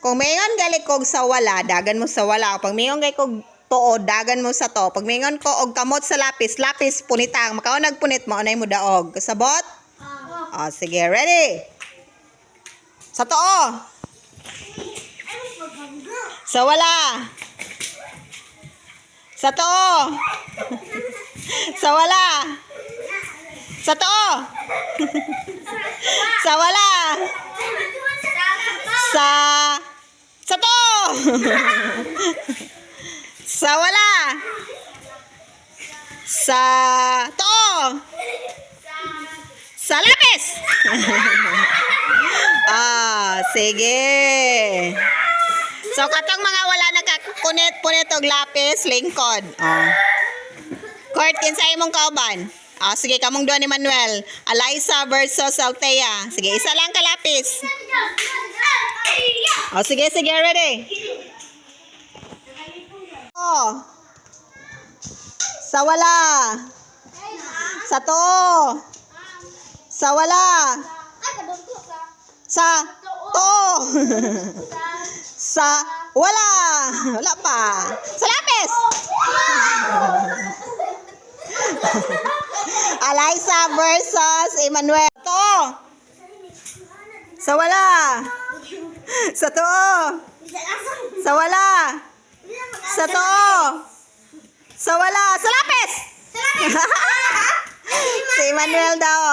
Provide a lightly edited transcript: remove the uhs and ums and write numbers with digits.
Kung mayon gali kog sa wala, dagan mo sa wala. Pag mayon gali kog tuod, dagan mo sa to. Pag mayon ko og kamot sa lapis, lapis punitang. Makaw nagpunit mo anay mo daog. Kasabot? Oh, sige, ready? Sa to. Sa wala. Sa to. Sa wala. Sa to. Sa wala. Sa to. Sa wala. Sa to. Sa lapis. Sige. So katong mga wala nakakunit-punit og lapis, lingkod. Court, kinsay imong kauban? Sige, kamong duha ni Manuel. Alyssa versus Althea. Sige, isa lang ka lapis. Sige, ready? Sa wala. Sa to. Sa wala. Sa to. Sa wala. Wala pa. Sa lapis. Alyssa versus Emmanuel. To. Sa wala. Sa to. Sa wala. Sa to. Sa wala. Sa lapis. Si Emmanuel daw.